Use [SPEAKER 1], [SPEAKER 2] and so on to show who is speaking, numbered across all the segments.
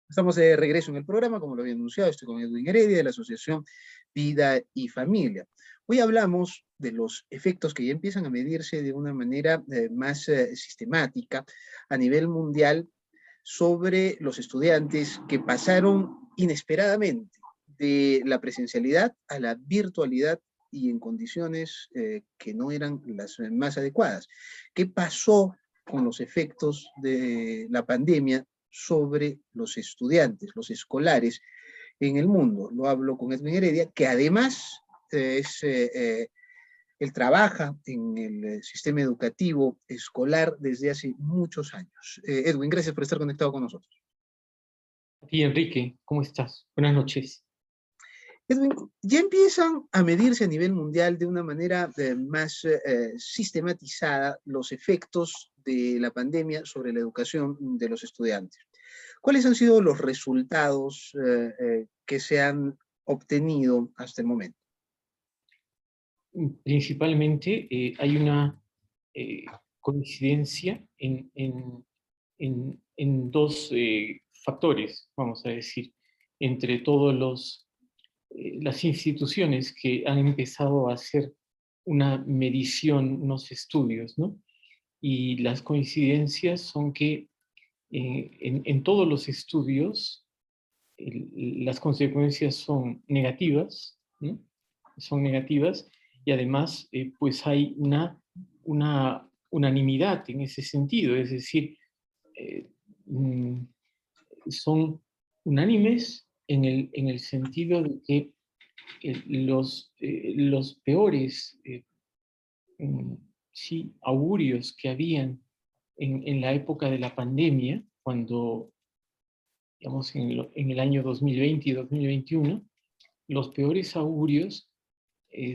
[SPEAKER 1] Estamos de regreso en el programa, como lo había anunciado, estoy con Edwin Heredia de la Asociación Vida y Familia. Hoy hablamos de los efectos que ya empiezan a medirse de una manera más sistemática a nivel mundial sobre los estudiantes que pasaron inesperadamente de la presencialidad a la virtualidad y en condiciones que no eran las más adecuadas. ¿Qué pasó con los efectos de la pandemia sobre los estudiantes, los escolares en el mundo? Lo hablo con Edwin Heredia, que además él trabaja en el sistema educativo escolar desde hace muchos años. Edwin, gracias por estar conectado con nosotros.
[SPEAKER 2] Y Enrique, ¿cómo estás? Buenas noches.
[SPEAKER 1] Edwin, ya empiezan a medirse a nivel mundial de una manera más sistematizada los efectos de la pandemia sobre la educación de los estudiantes. ¿Cuáles han sido los resultados que se han obtenido hasta el momento?
[SPEAKER 2] Principalmente hay una coincidencia en dos factores, vamos a decir, entre todas las instituciones que han empezado a hacer una medición, unos estudios, ¿no? Y las coincidencias son que en todos los estudios las consecuencias son negativas, ¿no? Son negativas, y además pues hay una unanimidad en ese sentido, es decir, eh, mm, son unánimes en el sentido de que los peores mm, sí, augurios que habían en la época de la pandemia, cuando, digamos, en el año 2020 y 2021, los peores augurios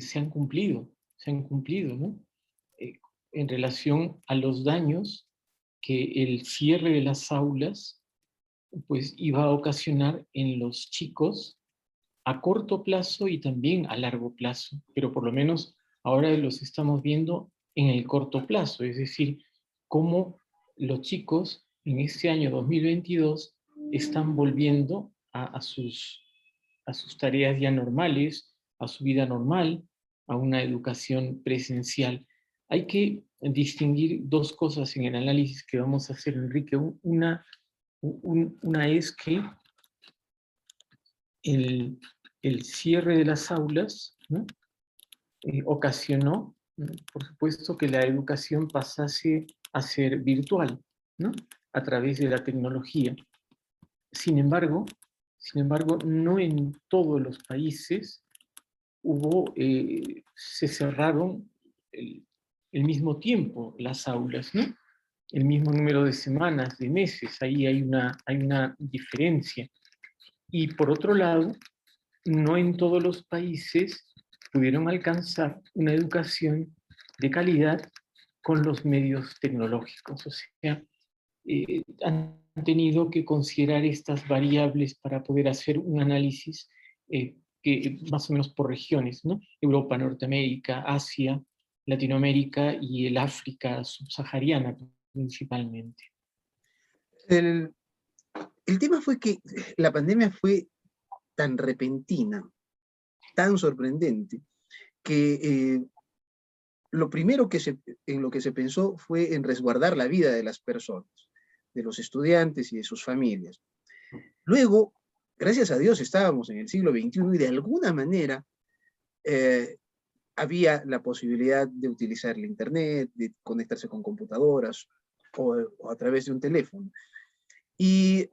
[SPEAKER 2] se han cumplido, ¿no? Eh, en relación a los daños que el cierre de las aulas pues iba a ocasionar en los chicos a corto plazo y también a largo plazo, pero por lo menos ahora los estamos viendo en el corto plazo, es decir, cómo los chicos en este año 2022 están volviendo a sus tareas ya normales, a su vida normal, a una educación presencial. Hay que distinguir dos cosas en el análisis que vamos a hacer, Enrique. Una es que el, el cierre de las aulas, ¿no? Ocasionó, ¿no?, por supuesto, que la educación pasase a ser virtual, ¿no?, a través de la tecnología. Sin embargo, no en todos los países se cerraron el, el mismo tiempo las aulas, ¿no? El mismo número de semanas, de meses, ahí hay una diferencia. Y por otro lado, no en todos los países pudieron alcanzar una educación de calidad con los medios tecnológicos. O sea, han tenido que considerar estas variables para poder hacer un análisis que más o menos por regiones, ¿no? Europa, Norteamérica, Asia, Latinoamérica y el África subsahariana principalmente.
[SPEAKER 1] El, el tema fue que la pandemia fue tan repentina, tan sorprendente, que lo primero en lo que se pensó fue en resguardar la vida de las personas, de los estudiantes y de sus familias. Luego, gracias a Dios, estábamos en el siglo XXI y de alguna manera había la posibilidad de utilizar el Internet, de conectarse con computadoras o a través de un teléfono. Y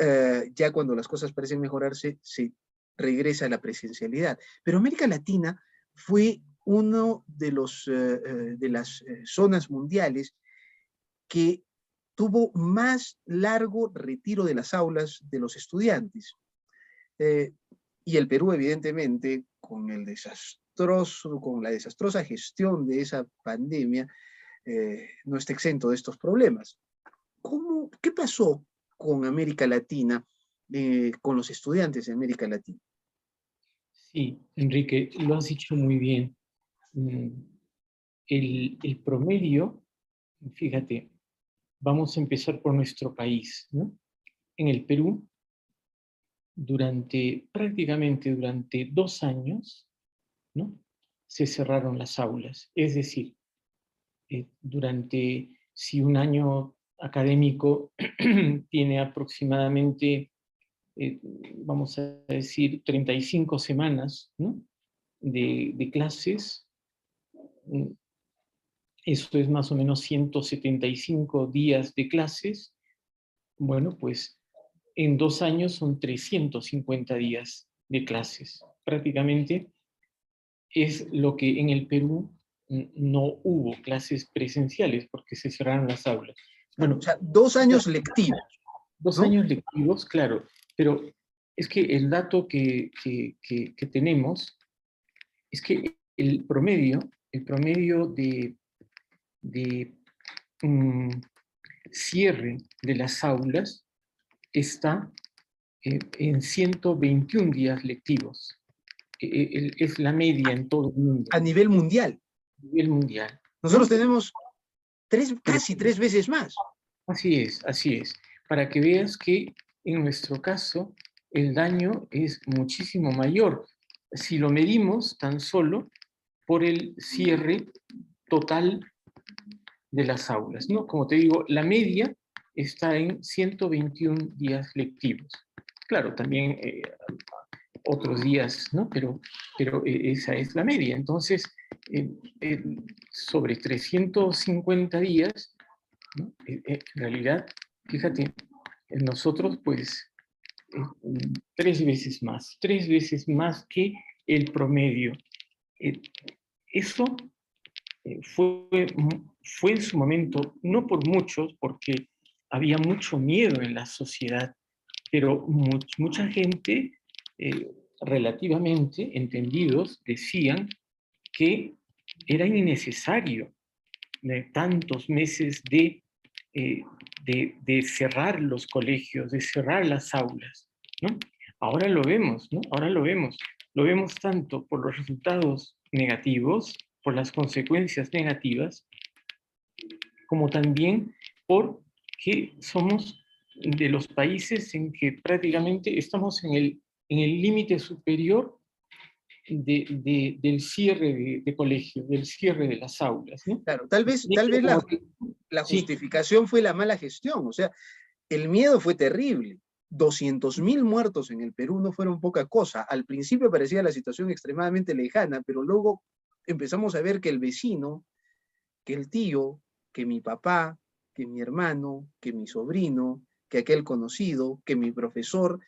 [SPEAKER 1] ya cuando las cosas parecen mejorarse, se regresa a la presencialidad. Pero América Latina fue uno de las zonas mundiales que tuvo más largo retiro de las aulas de los estudiantes. Eh, y el Perú, evidentemente, con la desastrosa gestión de esa pandemia, no está exento de estos problemas. ¿Qué pasó con América Latina, con los estudiantes de América Latina?
[SPEAKER 2] Sí, Enrique, lo has dicho muy bien. El promedio, fíjate, vamos a empezar por nuestro país, ¿no? En el Perú, prácticamente durante 2 años, ¿no?, se cerraron las aulas. Es decir, si un año académico tiene aproximadamente, vamos a decir, 35 semanas, ¿no?, de clases, mm, eso es más o menos 175 días de clases. Bueno, pues en 2 años son 350 días de clases. Prácticamente es lo que en el Perú no hubo clases presenciales porque se cerraron las aulas.
[SPEAKER 1] Claro, o
[SPEAKER 2] Bueno,
[SPEAKER 1] sea, 2 años lectivos,
[SPEAKER 2] 2
[SPEAKER 1] ¿no?
[SPEAKER 2] años lectivos, claro, pero es que el dato que tenemos es que el promedio de mm, cierre de las aulas está en 121 días lectivos. Es la media en todo el mundo,
[SPEAKER 1] A nivel mundial.
[SPEAKER 2] a nivel mundial,
[SPEAKER 1] Nosotros
[SPEAKER 2] ¿no?
[SPEAKER 1] tenemos
[SPEAKER 2] Pero
[SPEAKER 1] casi 3 veces más.
[SPEAKER 2] así es, así es. Para que veas que en nuestro caso el daño es muchísimo mayor si lo medimos tan solo por el cierre total de las aulas, ¿no? Como te digo, la media está en 121 días lectivos. Claro, también otros días, ¿no? Pero esa es la media. Entonces, eh, eh, sobre 350 días, ¿no?, en realidad, fíjate, nosotros pues 3 veces más que el promedio. Eh, Eso fue en su momento, no por muchos, porque había mucho miedo en la sociedad, pero mucha gente, eh, relativamente entendidos, decían que era innecesario tantos meses eh, de cerrar los colegios, de cerrar las aulas, ¿no? Ahora lo vemos, ¿no? Ahora lo vemos. Lo vemos tanto por los resultados negativos, por las consecuencias negativas, como también porque somos de los países en que prácticamente estamos en el límite superior del cierre de colegios, del cierre de las aulas, ¿no?
[SPEAKER 1] Claro, tal vez la
[SPEAKER 2] Sí,
[SPEAKER 1] justificación fue la mala gestión. O sea, el miedo fue terrible. 200.000 muertos en el Perú no fueron poca cosa. Al principio parecía la situación extremadamente lejana, pero luego empezamos a ver que el vecino, que el tío, que mi papá, que mi hermano, que mi sobrino, que aquel conocido, que mi profesor,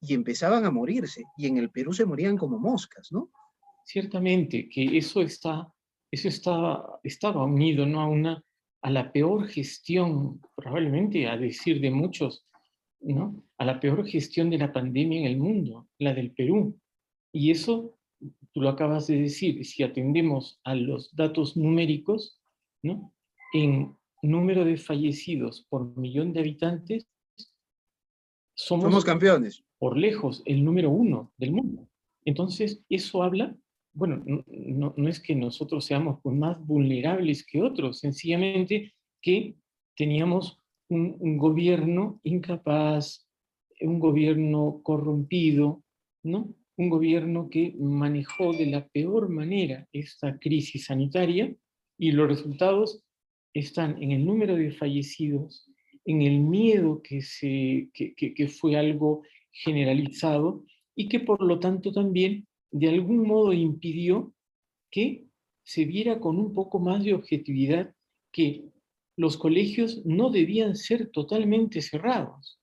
[SPEAKER 1] y empezaban a morirse. Y en el Perú se morían como moscas, ¿no?
[SPEAKER 2] ciertamente que estaba unido, ¿no?, a la peor gestión, probablemente a decir de muchos, ¿no?, a la peor gestión de la pandemia en el mundo, la del Perú. Y eso, tú lo acabas de decir, si atendemos a los datos numéricos, ¿no?, en número de fallecidos por millón de habitantes,
[SPEAKER 1] Somos
[SPEAKER 2] somos
[SPEAKER 1] campeones.
[SPEAKER 2] por lejos el número 1 del mundo. Entonces, eso habla, bueno, no es que nosotros seamos pues más vulnerables que otros, sencillamente que teníamos un gobierno incapaz, un gobierno corrompido, ¿no? Un gobierno que manejó de la peor manera esta crisis sanitaria, y los resultados están en el número de fallecidos, en el miedo que fue algo generalizado, y que por lo tanto también de algún modo impidió que se viera con un poco más de objetividad que los colegios no debían ser totalmente cerrados,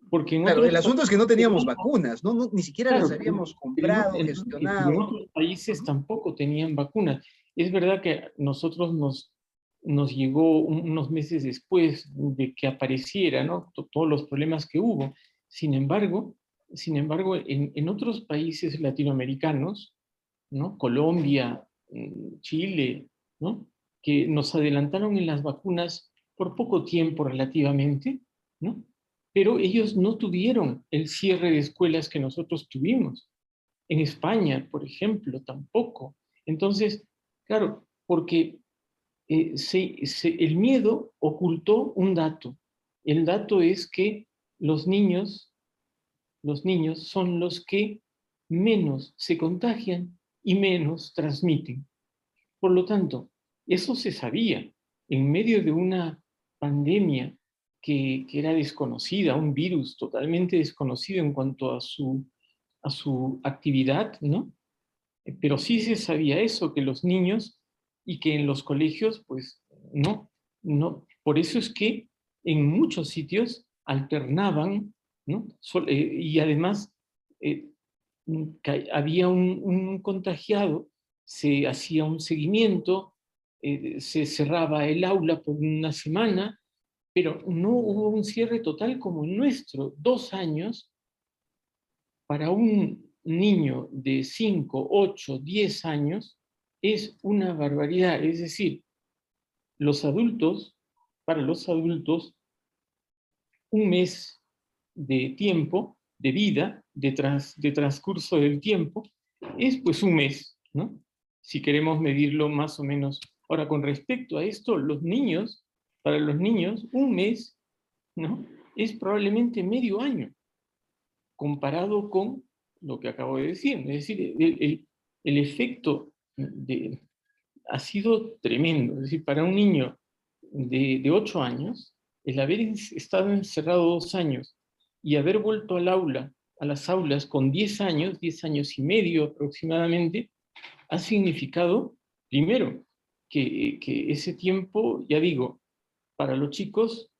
[SPEAKER 2] porque en
[SPEAKER 1] Claro,
[SPEAKER 2] otros
[SPEAKER 1] el asunto es que no teníamos
[SPEAKER 2] países,
[SPEAKER 1] vacunas, ¿no? Ni siquiera las
[SPEAKER 2] claro,
[SPEAKER 1] habíamos
[SPEAKER 2] pero
[SPEAKER 1] comprado,
[SPEAKER 2] en
[SPEAKER 1] gestionado.
[SPEAKER 2] otros países tampoco tenían vacunas. Es verdad que nosotros nos llegó unos meses después de que apareciera, ¿no?, todos los problemas que hubo. Sin embargo, en otros países latinoamericanos, ¿no?, Colombia, Chile, ¿no?, que nos adelantaron en las vacunas por poco tiempo relativamente, ¿no?, pero ellos no tuvieron el cierre de escuelas que nosotros tuvimos. En España, por ejemplo, tampoco. Entonces, claro, porque el miedo ocultó un dato. El dato es que los niños los niños son los que menos se contagian y menos transmiten. Por lo tanto, eso se sabía en medio de una pandemia que era desconocida, un virus totalmente desconocido en cuanto a su actividad, ¿no? Pero sí se sabía eso, que los niños y que en los colegios, pues no. Por eso es que en muchos sitios alternaban, ¿no? Y además eh, había un contagiado, se hacía un seguimiento, se cerraba el aula por una semana, pero no hubo un cierre total como el nuestro. 2 años para un niño de 5, 8, 10 años es una barbaridad. Es decir, los adultos, para los adultos, un mes de tiempo, de vida, de transcurso del tiempo, es pues un mes, ¿no? Si queremos medirlo más o menos. Ahora, con respecto a esto, los niños, para los niños, un mes, ¿no? Es probablemente medio año, comparado con lo que acabo de decir. Es decir, el efecto ha sido tremendo. Es decir, para un niño de 8 años, el haber estado encerrado 2 años y haber vuelto al aula, a las aulas con 10 años, 10 años y medio aproximadamente, ha significado, primero, que ese tiempo, ya digo, para los chicos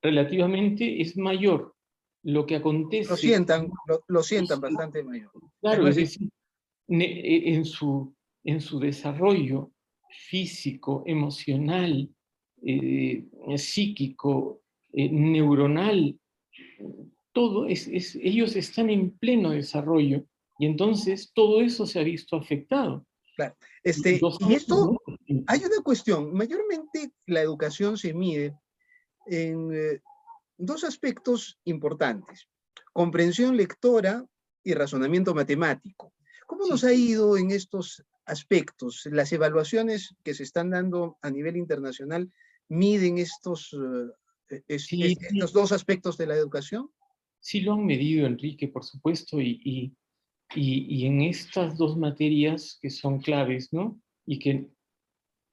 [SPEAKER 2] relativamente es mayor lo que acontece.
[SPEAKER 1] Lo sientan bastante mayor.
[SPEAKER 2] Claro, es decir, en su desarrollo físico, emocional, psíquico, neuronal, todo ellos están en pleno desarrollo y entonces todo eso se ha visto afectado.
[SPEAKER 1] Claro. Y esto, hay una cuestión, mayormente la educación se mide en dos aspectos importantes: comprensión lectora y razonamiento matemático. ¿Cómo nos ha ido en estos aspectos? Las evaluaciones que se están dando a nivel internacional miden estos dos aspectos de la educación.
[SPEAKER 2] Sí lo han medido, Enrique, por supuesto, y en estas dos materias que son claves, ¿no? Y que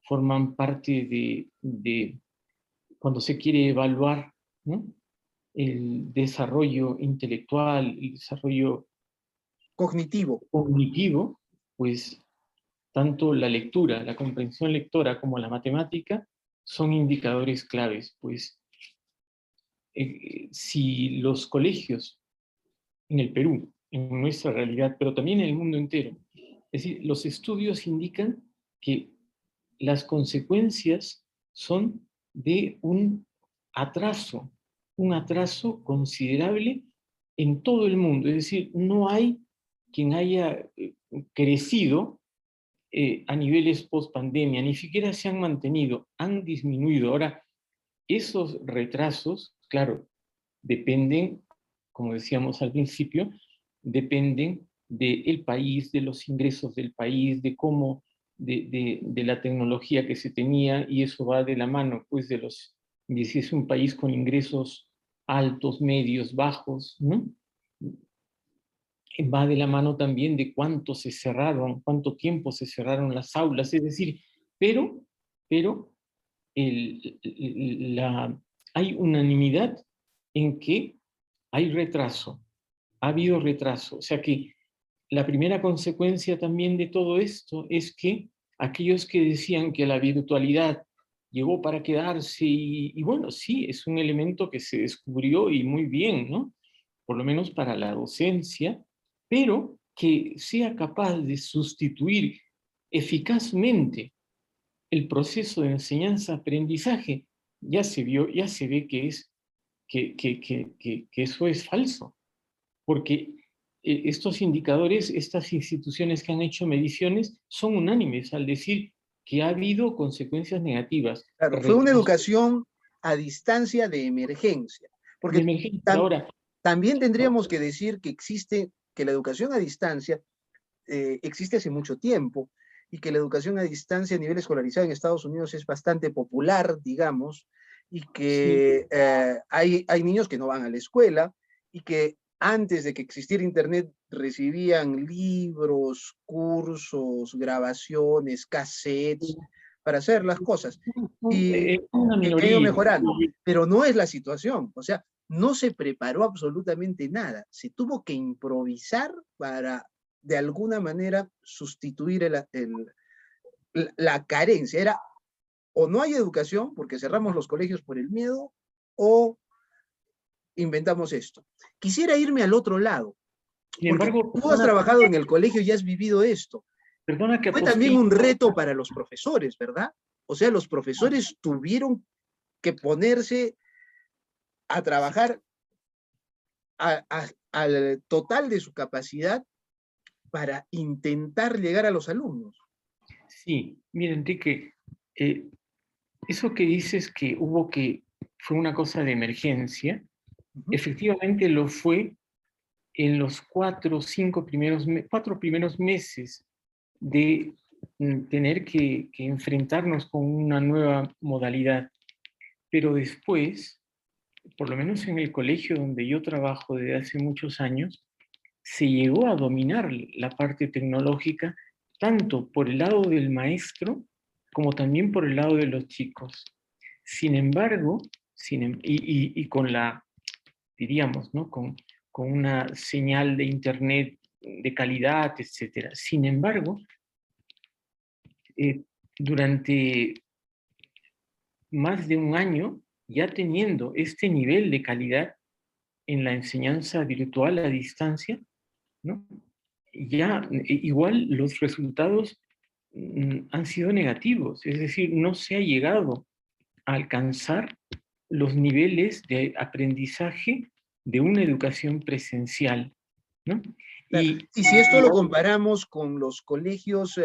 [SPEAKER 2] forman parte de cuando se quiere evaluar, ¿no? El desarrollo intelectual, el desarrollo cognitivo, pues tanto la lectura, la comprensión lectora como la matemática son indicadores claves. Pues si los colegios en el Perú, en nuestra realidad, pero también en el mundo entero, es decir, los estudios indican que las consecuencias son de un atraso considerable en todo el mundo. Es decir, no hay quien haya crecido a niveles post-pandemia, ni siquiera se han mantenido, han disminuido. Ahora, esos retrasos, claro, dependen, como decíamos al principio, dependen del país, de los ingresos del país, de cómo, de la tecnología que se tenía, y eso va de la mano, pues, de si es un país con ingresos altos, medios, bajos, ¿no? Va de la mano también de cuánto tiempo se cerraron las aulas, es decir, pero hay unanimidad en que hay retraso, ha habido retraso. O sea que la primera consecuencia también de todo esto es que aquellos que decían que la virtualidad llegó para quedarse, y bueno, sí, es un elemento que se descubrió y muy bien, ¿no? Por lo menos para la docencia, pero que sea capaz de sustituir eficazmente el proceso de enseñanza-aprendizaje, ya se vio, ya se ve que eso es falso, porque estos indicadores, estas instituciones que han hecho mediciones, son unánimes al decir que ha habido consecuencias negativas.
[SPEAKER 1] Claro, fue una educación a distancia de emergencia, porque
[SPEAKER 2] de emergencia. Ahora,
[SPEAKER 1] también tendríamos que decir que la educación a distancia existe hace mucho tiempo, y que la educación a distancia a nivel escolarizado en Estados Unidos es bastante popular, digamos, y que hay niños que no van a la escuela, y que antes de que existiera Internet, recibían libros, cursos, grabaciones, cassettes, para hacer las cosas. Y
[SPEAKER 2] Una
[SPEAKER 1] que ha ido
[SPEAKER 2] minoría.
[SPEAKER 1] mejorando, pero no es la situación. O sea, no se preparó absolutamente nada. Se tuvo que improvisar para, de alguna manera, sustituir la carencia. Era, o no hay educación, porque cerramos los colegios por el miedo, o inventamos esto. Quisiera irme al otro lado,
[SPEAKER 2] Sin
[SPEAKER 1] porque
[SPEAKER 2] embargo,
[SPEAKER 1] tú has trabajado en el colegio y has vivido esto.
[SPEAKER 2] perdona que
[SPEAKER 1] Fue también
[SPEAKER 2] apostille.
[SPEAKER 1] un reto para los profesores, ¿verdad? O sea, los profesores tuvieron que ponerse a trabajar al total de su capacidad para intentar llegar a los alumnos.
[SPEAKER 2] Sí, mira, Enrique, eso que dices que fue una cosa de emergencia, efectivamente lo fue en los 4 primeros meses de tener que enfrentarnos con una nueva modalidad. Pero después, por lo menos en el colegio donde yo trabajo desde hace muchos años, se llegó a dominar la parte tecnológica tanto por el lado del maestro como también por el lado de los chicos. Sin embargo, y con la, diríamos, ¿no? Con una señal de internet de calidad, etc. Sin embargo, durante más de un año, ya teniendo este nivel de calidad en la enseñanza virtual a distancia, ¿no? Ya igual los resultados han sido negativos, es decir, no se ha llegado a alcanzar los niveles de aprendizaje de una educación presencial, ¿no?
[SPEAKER 1] Claro. Y si esto lo comparamos con los colegios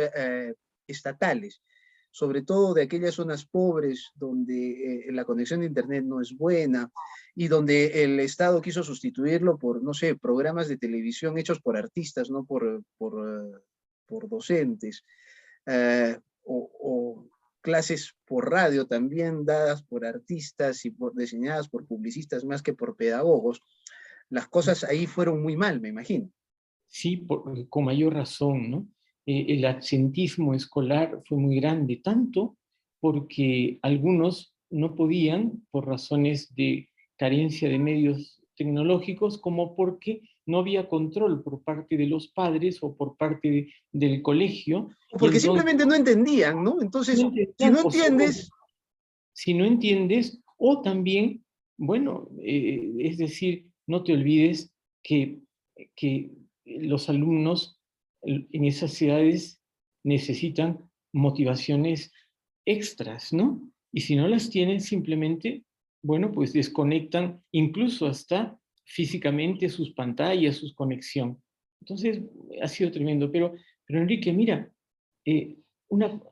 [SPEAKER 1] estatales, sobre todo de aquellas zonas pobres donde la conexión de Internet no es buena y donde el Estado quiso sustituirlo por, no sé, programas de televisión hechos por artistas, no por docentes, o clases por radio también dadas por artistas y diseñadas por publicistas más que por pedagogos, las cosas ahí fueron muy mal, me imagino.
[SPEAKER 2] Sí, con mayor razón, ¿no? El absentismo escolar fue muy grande, tanto porque algunos no podían por razones de carencia de medios tecnológicos, como porque no había control por parte de los padres o por parte del colegio.
[SPEAKER 1] Porque simplemente no entendían, ¿no? Entonces, si no entiendes...
[SPEAKER 2] Si no entiendes, o también, bueno, es decir, no te olvides que los alumnos en esas ciudades necesitan motivaciones extras, ¿no? Y si no las tienen, simplemente, bueno, pues desconectan incluso hasta físicamente sus pantallas, su conexión. Entonces, ha sido tremendo. Pero Enrique, mira,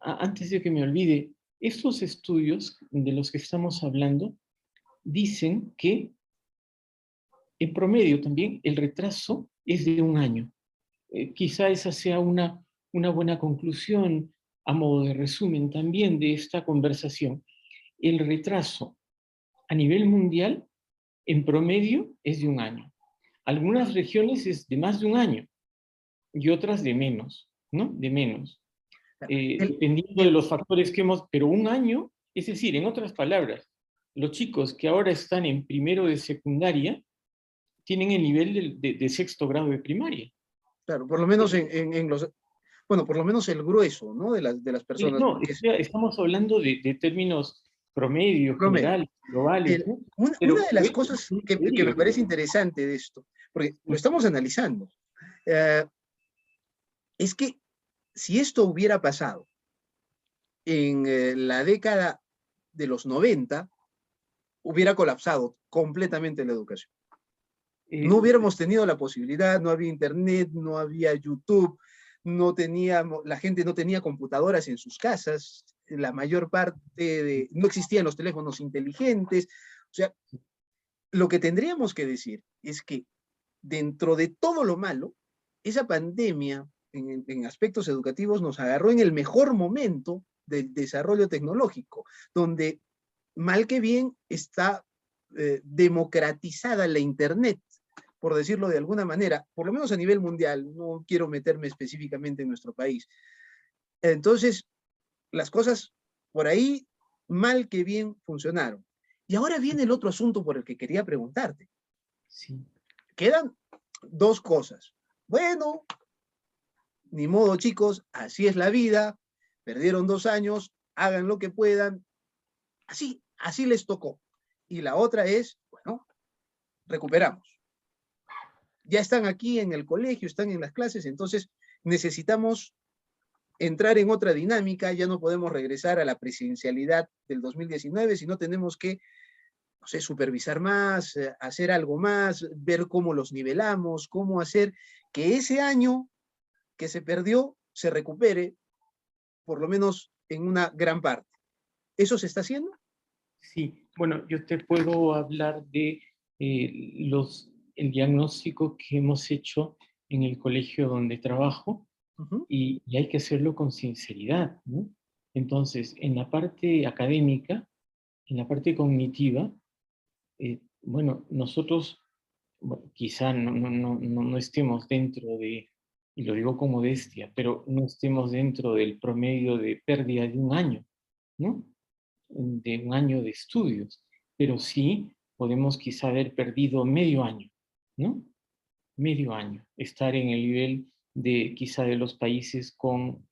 [SPEAKER 2] antes de que me olvide, estos estudios de los que estamos hablando dicen que en promedio también el retraso es de un año. Quizá esa sea una buena conclusión a modo de resumen también de esta conversación. El retraso a nivel mundial en promedio es de un año. Algunas regiones es de más de un año y otras de menos, ¿no? De menos. Dependiendo de los factores que pero un año, es decir, en otras palabras, los chicos que ahora están en primero de secundaria tienen el nivel de sexto grado de primaria.
[SPEAKER 1] Claro, por lo menos en los, bueno, por lo menos el grueso, ¿no? De las personas.
[SPEAKER 2] No, estamos hablando de términos promedio,
[SPEAKER 1] Promedio.
[SPEAKER 2] generales, globales, ¿no?
[SPEAKER 1] Una de las cosas que me parece interesante de esto, porque lo estamos analizando, es que si esto hubiera pasado en la década de los 90, hubiera colapsado completamente la educación. No hubiéramos tenido la posibilidad, no había internet, no había YouTube, la gente no tenía computadoras en sus casas, la mayor parte no existían los teléfonos inteligentes. O sea, lo que tendríamos que decir es que dentro de todo lo malo, esa pandemia en aspectos educativos nos agarró en el mejor momento del desarrollo tecnológico, donde mal que bien está democratizada la internet, por decirlo de alguna manera, por lo menos a nivel mundial, no quiero meterme específicamente en nuestro país. Entonces, las cosas por ahí, mal que bien, funcionaron. Y ahora viene el otro asunto por el que quería preguntarte.
[SPEAKER 2] Sí.
[SPEAKER 1] Quedan dos cosas. Bueno, ni modo, chicos, así es la vida, perdieron 2 años, hagan lo que puedan, así les tocó. Y la otra es, bueno, recuperamos. Ya están aquí en el colegio, están en las clases, entonces necesitamos entrar en otra dinámica, ya no podemos regresar a la presencialidad del 2019, sino tenemos que, no sé, supervisar más, hacer algo más, ver cómo los nivelamos, cómo hacer que ese año que se perdió se recupere, por lo menos en una gran parte. ¿Eso se está haciendo?
[SPEAKER 2] Sí, bueno, yo te puedo hablar de el diagnóstico que hemos hecho en el colegio donde trabajo, y hay que hacerlo con sinceridad, ¿no? Entonces, en la parte académica, en la parte cognitiva, bueno, nosotros quizá no estemos dentro de, y lo digo con modestia, pero no estemos dentro del promedio de pérdida de un año, ¿no? De un año de estudios, pero sí podemos quizá haber perdido medio año, ¿no? Medio año, estar en el nivel de quizá de los países con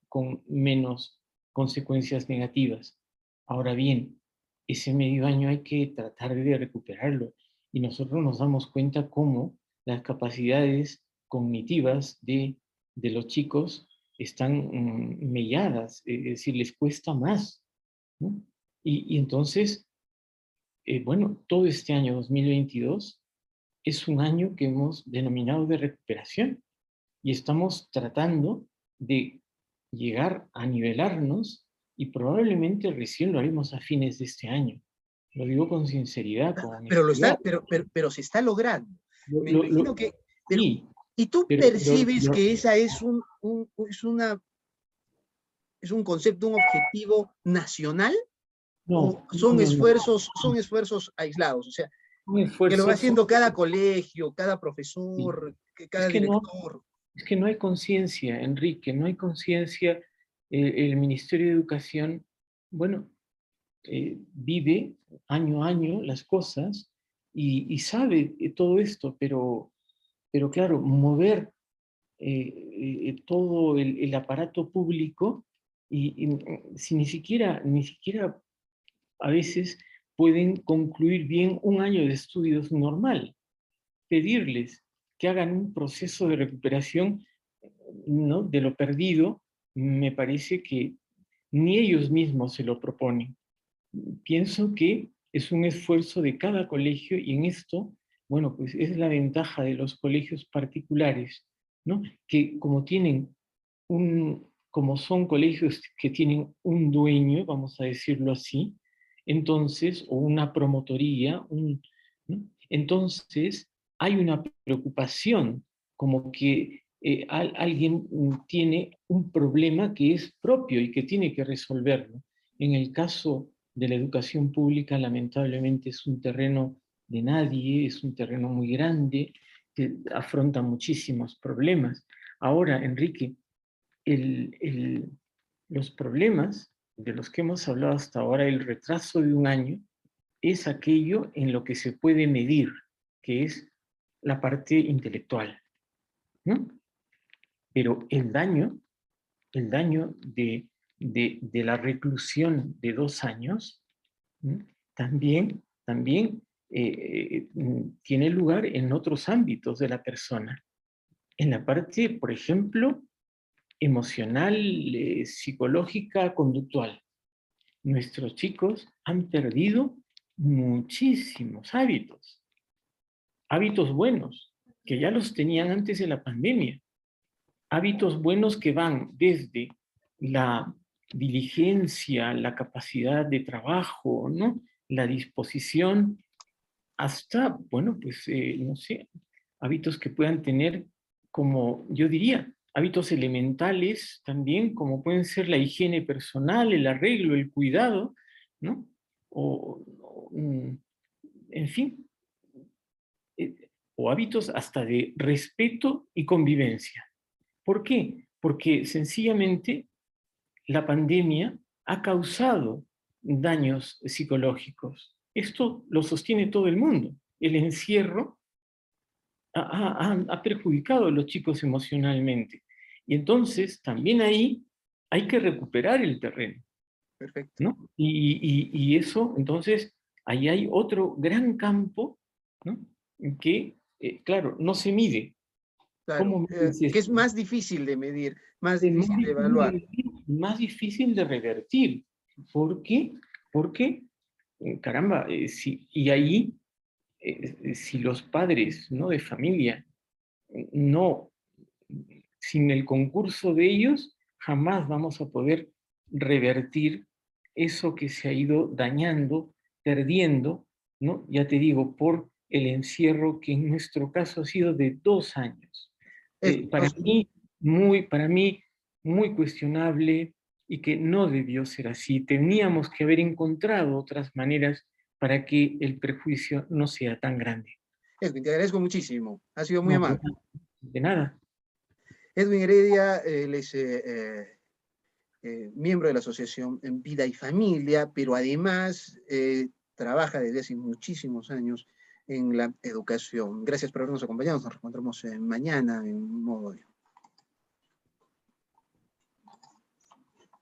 [SPEAKER 2] menos consecuencias negativas. Ahora bien, ese medio año hay que tratar de recuperarlo, y nosotros nos damos cuenta cómo las capacidades cognitivas de los chicos están melladas, es decir, les cuesta más, ¿no? Y entonces, bueno, todo este año 2022 es un año que hemos denominado de recuperación, y estamos tratando de llegar a nivelarnos, y probablemente recién lo haremos a fines de este año. Lo digo con sinceridad, con
[SPEAKER 1] Pero,
[SPEAKER 2] honestidad.
[SPEAKER 1] pero se está logrando.
[SPEAKER 2] Lo,
[SPEAKER 1] Me
[SPEAKER 2] lo,
[SPEAKER 1] imagino
[SPEAKER 2] lo,
[SPEAKER 1] que, pero,
[SPEAKER 2] sí,
[SPEAKER 1] ¿y tú
[SPEAKER 2] pero
[SPEAKER 1] percibes que esa es un concepto, un objetivo nacional? ¿O son esfuerzos aislados? O sea,
[SPEAKER 2] un
[SPEAKER 1] que lo va
[SPEAKER 2] esfuerzo.
[SPEAKER 1] haciendo cada colegio, cada
[SPEAKER 2] Sí.
[SPEAKER 1] profesor,
[SPEAKER 2] Es
[SPEAKER 1] cada
[SPEAKER 2] que no,
[SPEAKER 1] director.
[SPEAKER 2] es que no hay conciencia, Enrique, no hay conciencia. El Ministerio de Educación, bueno, vive año a año las cosas, y sabe todo esto, pero claro, mover todo el aparato público, y si ni siquiera a veces pueden concluir bien un año de estudios normal, pedirles que hagan un proceso de recuperación, ¿no?, de lo perdido, me parece que ni ellos mismos se lo proponen. Pienso que es un esfuerzo de cada colegio, y en esto, bueno, pues es la ventaja de los colegios particulares, ¿no? Que como son colegios que tienen un dueño, vamos a decirlo así, entonces, o una promotoría, ¿no? Entonces hay una preocupación, como que alguien tiene un problema que es propio y que tiene que resolverlo. En el caso de la educación pública, lamentablemente es un terreno de nadie, es un terreno muy grande, que afronta muchísimos problemas. Ahora, Enrique, el, el, los problemas de los que hemos hablado hasta ahora, el retraso de un año, es aquello en lo que se puede medir, que es la parte intelectual, ¿no? Pero el daño de la reclusión de 2 años, ¿no?, también tiene lugar en otros ámbitos de la persona. En la parte, por ejemplo, emocional, psicológica, conductual. Nuestros chicos han perdido muchísimos hábitos buenos, que ya los tenían antes de la pandemia. Hábitos buenos que van desde la diligencia, la capacidad de trabajo, ¿no?, la disposición, hasta, bueno, pues, no sé, hábitos que puedan tener, como yo diría, hábitos elementales también, como pueden ser la higiene personal, el arreglo, el cuidado, ¿no? O, en fin, o hábitos hasta de respeto y convivencia. ¿Por qué? Porque sencillamente la pandemia ha causado daños psicológicos. Esto lo sostiene todo el mundo. El encierro ha perjudicado a los chicos emocionalmente. Y entonces también ahí hay que recuperar el terreno,
[SPEAKER 1] Perfecto.
[SPEAKER 2] ¿no? Y eso, entonces, ahí hay otro gran campo, ¿no? Que, claro, no se mide.
[SPEAKER 1] Claro,
[SPEAKER 2] ¿Cómo mides
[SPEAKER 1] que es
[SPEAKER 2] esto?
[SPEAKER 1] más difícil de medir, más
[SPEAKER 2] Es más
[SPEAKER 1] difícil de
[SPEAKER 2] difícil de
[SPEAKER 1] evaluar.
[SPEAKER 2] medir, más difícil de revertir. ¿Por qué? Porque, caramba, y ahí, si los padres, ¿no?, de familia no, sin el concurso de ellos, jamás vamos a poder revertir eso que se ha ido dañando, perdiendo, ¿no? Ya te digo, por el encierro que en nuestro caso ha sido de 2 años.
[SPEAKER 1] Es,
[SPEAKER 2] Para mí, para mí, muy cuestionable y que no debió ser así. Teníamos que haber encontrado otras maneras para que el perjuicio no sea tan grande.
[SPEAKER 1] Edwin, te agradezco muchísimo. Ha sido muy
[SPEAKER 2] No,
[SPEAKER 1] amable.
[SPEAKER 2] de nada.
[SPEAKER 1] Edwin Heredia, él es miembro de la Asociación en Vida y Familia, pero además trabaja desde hace muchísimos años en la educación. Gracias por habernos acompañado. Nos reencontramos mañana en un modo.